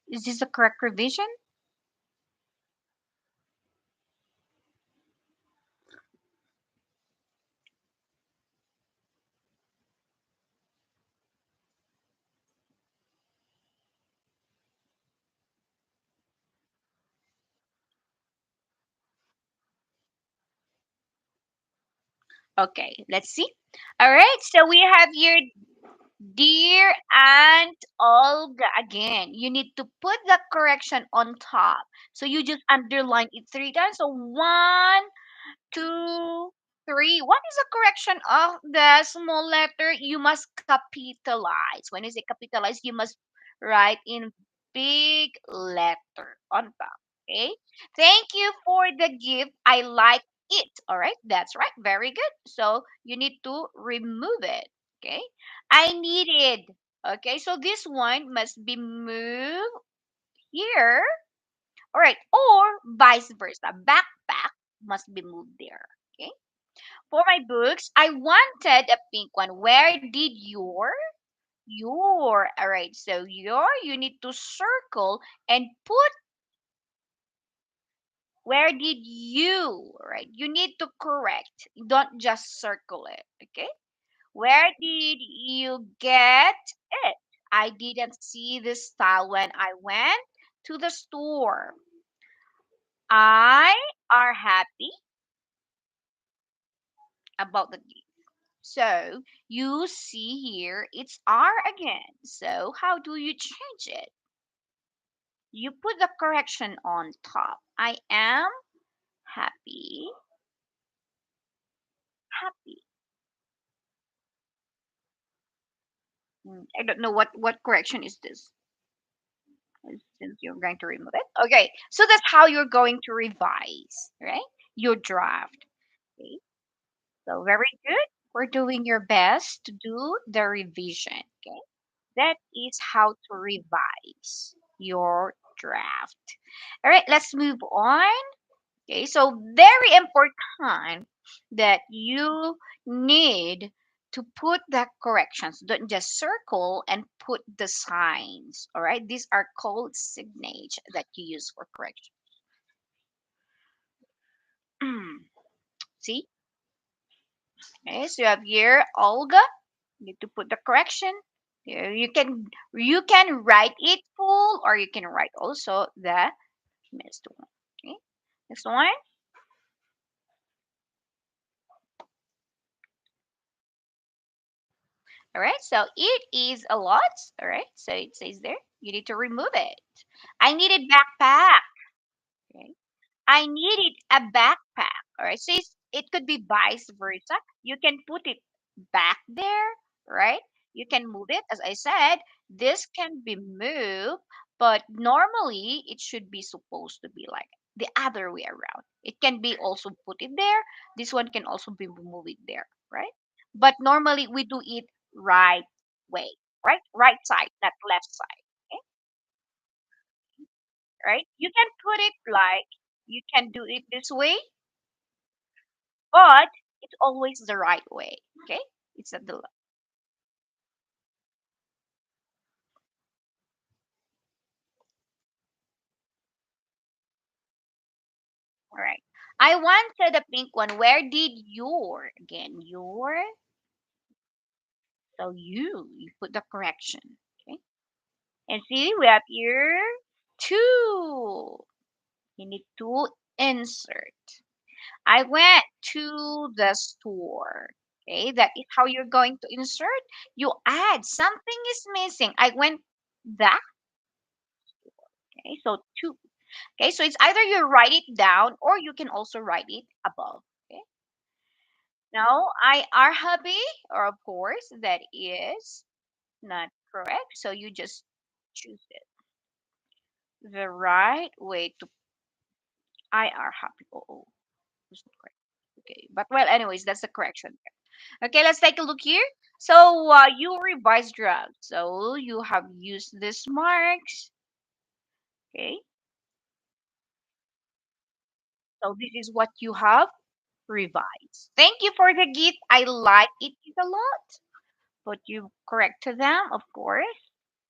Is this the correct revision? Okay, let's see. All right, so we have here Dear Aunt Olga again. You need to put the correction on top. So you just underline it three times. So one, two, three. What is the correction of the small letter? You must capitalize. When you say capitalize, you must write in big letter on top. Okay. Thank you for the gift. I like it. All right. That's right. Very good. So you need to remove it. Okay. I needed. Okay. So this one must be moved here. All right. Or vice versa. Backpack must be moved there. Okay. For my books, I wanted a pink one. Where did your all right, so your you need to circle and put where did you, all right? You need to correct. Don't just circle it, okay? Where did you get it? I didn't see this style when I went to the store. I are happy about the gift. So you see here, it's R again. So how do you change it? You put the correction on top. I am happy, happy. I don't know what correction is this since you're going to remove it. Okay, so that's how you're going to revise, right? Your draft. Okay, so very good. We're doing your best to do the revision. Okay, that is how to revise your draft. All right, let's move on. Okay, so very important that you need to put the corrections. Don't just circle and put the signs. All right, these are called signage that you use for correction. See, okay, so you have here Olga. You need to put the correction. You can write it full, or you can write also the missed one. Okay, next one. All right, so it is a lot. All right, so it says there, you need to remove it. I needed backpack. Okay, I needed a backpack. All right, so it could be vice versa. You can put it back there, right? You can move it. As I said, this can be moved, but normally it should be supposed to be like the other way around. It can be also put it there. This one can also be moved it there, right? But normally we do it right way, right? Right side, not left side. Okay, right? You can put it like you can do it this way, but it's always the right way. Okay, it's at the left. All right. I wanted a pink one. Where did your again your so you put the correction. Okay, and see we have here two. You need to insert. I went to the store. Okay, that is how you're going to insert. You add something is missing. I went that. Okay, so two. Okay, so it's either you write it down or you can also write it above. Okay, now I are happy, or of course that is not correct. So you just choose it. The right way to I are happy. Oh, it's not correct. Okay, but well, anyways, that's the correction. Okay, let's take a look here. So you revise draft. So you have used these marks. Okay, so this is what you have revised. Thank you for the gift. I like it a lot. But you corrected them, of course.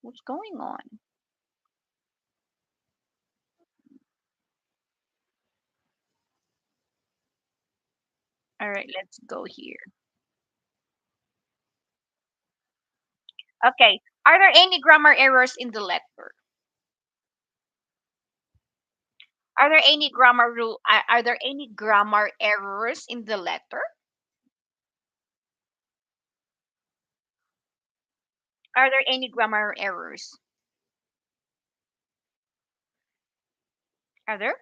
What's going on? All right, let's go here. Okay. Are there any grammar errors in the letter? Are there any grammar errors in the letter? Are there any grammar errors? Are there?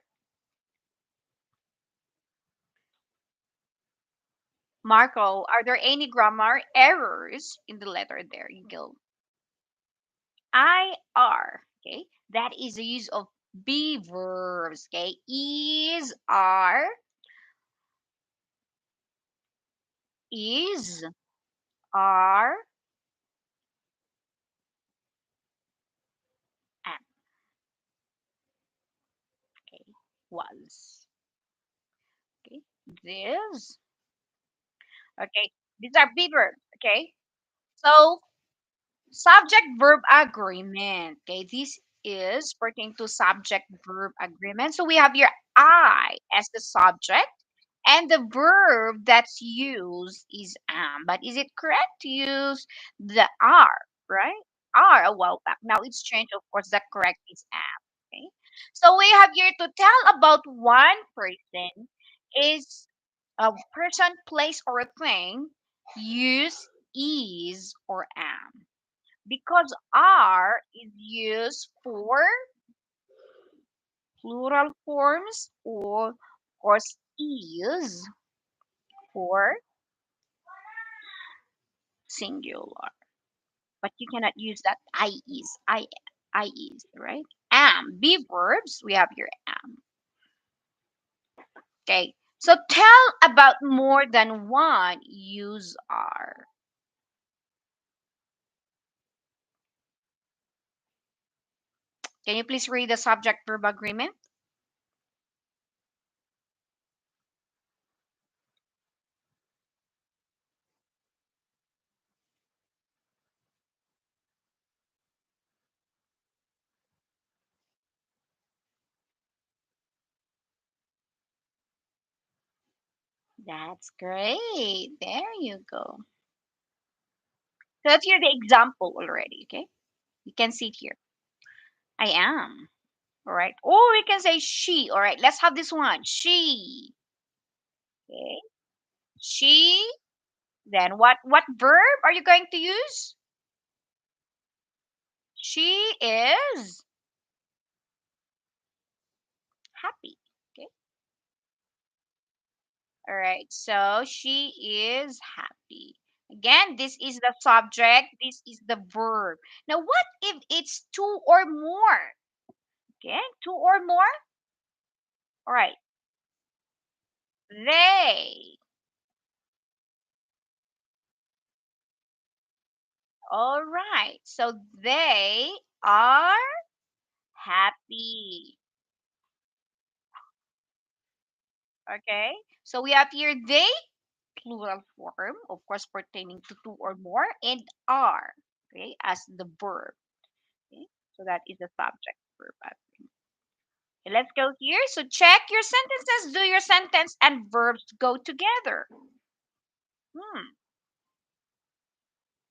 Marco, are there any grammar errors in the letter? There you go. IR. Okay. That is the use of be verbs. Okay. Is, are, am. Okay. Was. Okay. This. Okay. These are be verbs. Okay. So subject verb agreement. Okay, this is pertaining to subject verb agreement. So we have your I as the subject, and the verb that's used is am. But is it correct to use the are, right? Are a while back. Now it's changed, of course, the correct is am. Okay. So we have here to tell about one person is a person, place, or a thing, use is or am because are is used for plural forms or of course is for singular. But you cannot use that I is, right? Am, be verbs, we have your am. Okay. So tell about more than one use are. Can you please read the subject verb agreement? That's great. There you go. So that's here the example already, okay? You can see it here. I am. All right. Or we can say she. All right. Let's have this one. She. Okay. She. Then what verb are you going to use? She is happy. Okay. All right. So she is happy. Again, this is the subject. This is the verb. Now, what if it's two or more? Okay. Two or more. All right. They. All right. So they are happy. Okay. So we have here they, plural form, of course, pertaining to two or more, and are, okay, as the verb. Okay. So that is the subject verb. Okay, let's go here. So check your sentences. Do your sentence and verbs go together? Hmm.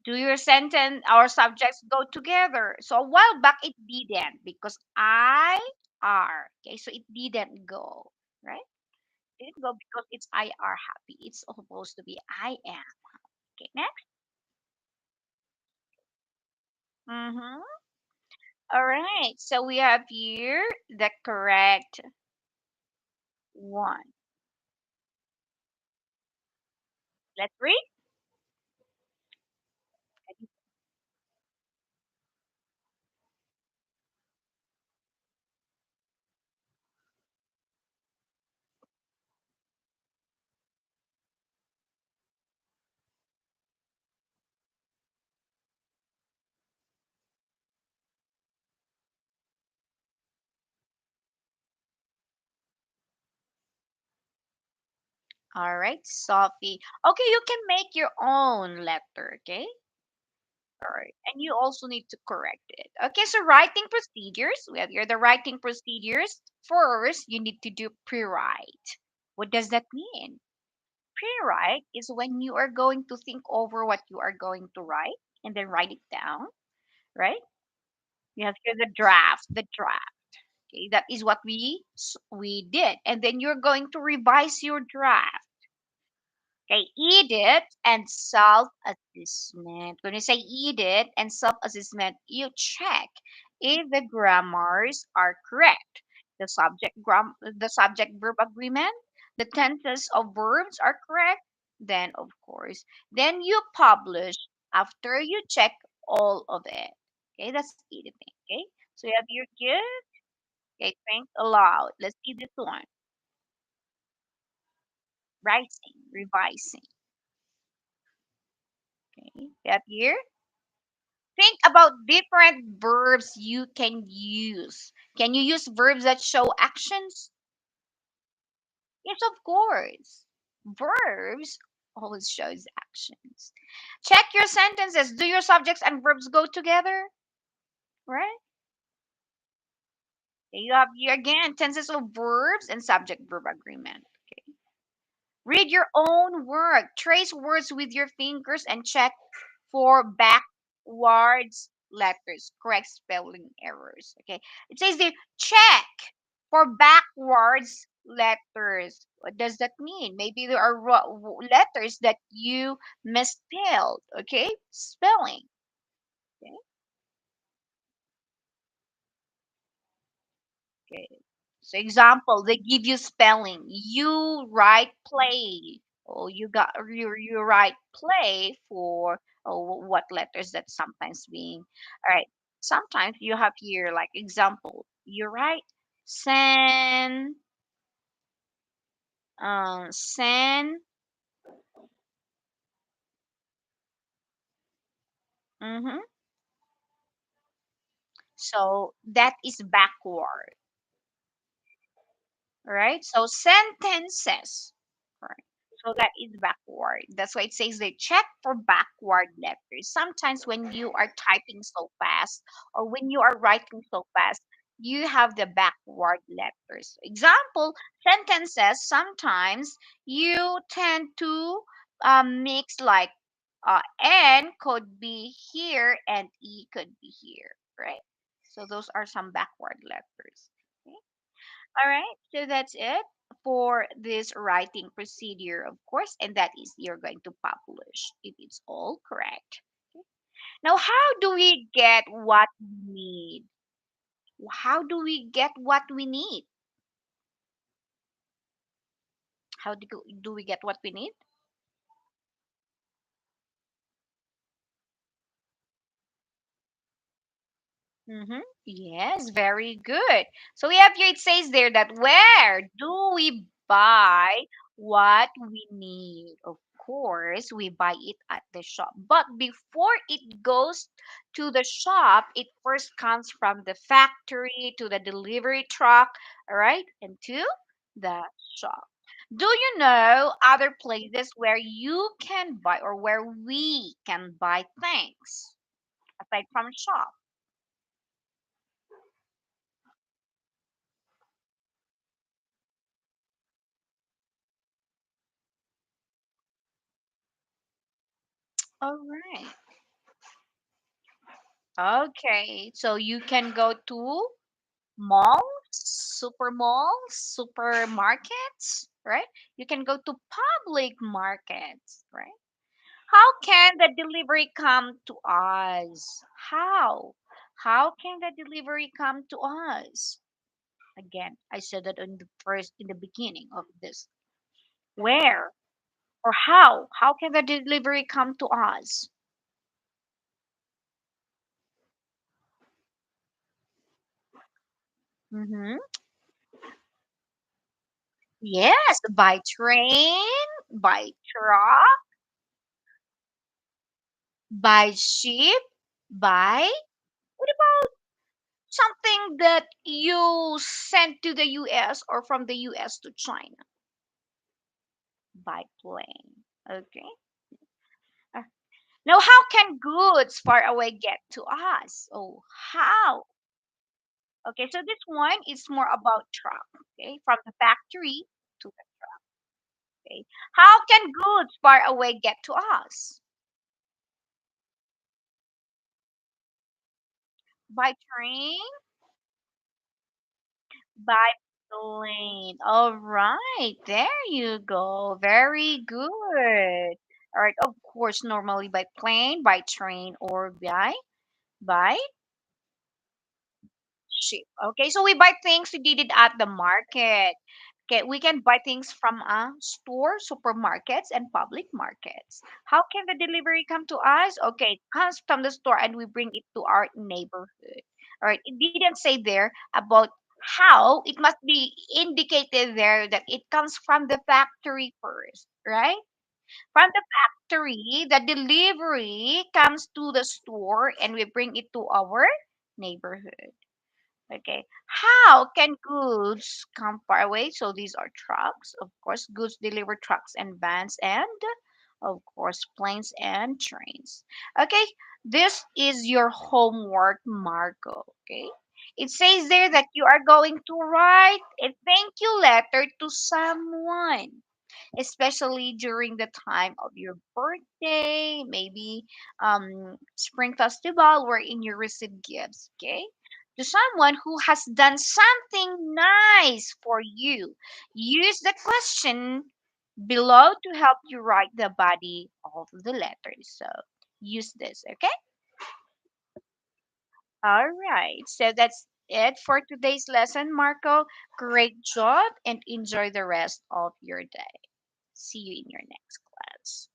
Do your sentence or subjects go together? So a while back it didn't because I are. Okay, so it didn't go, right? It didn't go because it's I are happy. It's supposed to be I am. Okay, next. Mm-hmm. All right. So we have here the correct one. Let's read. All right, Sophie. Okay, you can make your own letter, okay? All right. And you also need to correct it. Okay, so writing procedures. We have here the writing procedures. First, you need to do pre-write. What does that mean? pre-write is when you are going to think over what you are going to write and then write it down, right? You have here the draft. Okay, that is what we did, and then you're going to revise your draft. Okay, edit and self-assessment. When you say edit and self-assessment, you check if the grammars are correct, the subject verb agreement, the tenses of verbs are correct. Then, of course, then you publish after you check all of it. Okay, that's editing. Okay, so you have your good. Okay, think aloud. Let's see this one. Writing, revising. Okay, you have here. Think about different verbs you can use. Can you use verbs that show actions? Yes, of course. Verbs always shows actions. Check your sentences. Do your subjects and verbs go together? Right? You have here again tenses of verbs and subject verb agreement. Okay. Read your own work. Trace words with your fingers and check for backwards letters, correct spelling errors. Okay. It says there, check for backwards letters. What does that mean? Maybe there are letters that you misspelled. Okay. Spelling. Okay. Okay. So example, they give you spelling. You write play. Oh, you write play for what letters that sometimes being. All right. Sometimes you have here like example. You write sen sen. Mm-hmm. So that is backward. Right? So sentences. Right. So that is backward. That's why it says they check for backward letters. Sometimes when you are typing so fast or when you are writing so fast, you have the backward letters. Example, sentences, sometimes you tend to mix like N could be here and E could be here, right? So those are some backward letters. Okay. All right, so that's it for this writing procedure, of course, and that is you're going to publish if it's all correct. Okay. Now, how do we get what we need? How do we get what we need? How do we get what we need? Mm-hmm. Yes, very good. So we have here, it says there that where do we buy what we need? Of course, we buy it at the shop. But before it goes to the shop, it first comes from the factory to the delivery truck, all right, and to the shop. Do you know other places where you can buy or where we can buy things aside from shop? All right. Okay, so you can go to malls, supermarkets, right? You can go to public markets, right? How can the delivery come to us? How? How can the delivery come to us? Again, I said that in the beginning of this. Where or how? How can the delivery come to us? Mm-hmm. Yes, by train, by truck, by ship, by what about something that you sent to the US or from the US to China? By plane. Okay. Uh, Now, how can goods far away get to us? Oh, how? Okay, so this one is more about truck. Okay, from the factory to the truck. Okay. How can goods far away get to us? By train, by plane. All right, there you go. Very good. All right, of course, normally by plane, by train, or by ship. Okay, so we buy things we did it at the market. Okay, we can buy things from a store, supermarkets, and public markets. How can the delivery come to us? Okay, it comes from the store and we bring it to our neighborhood. All right, it didn't say there about how. It must be indicated there that it comes from the factory first, right? From the factory, the delivery comes to the store and we bring it to our neighborhood. Okay. How can goods come far away? So these are trucks, of course, goods deliver trucks and vans and of course planes and trains. Okay. This is your homework, Marco. Okay. It says there that you are going to write a thank you letter to someone, especially during the time of your birthday, maybe spring festival wherein you receive gifts, okay? To someone who has done something nice for you. Use the question below to help you write the body of the letters. So use this, okay? All right. So that's it for today's lesson, Marco. Great job and enjoy the rest of your day. See you in your next class.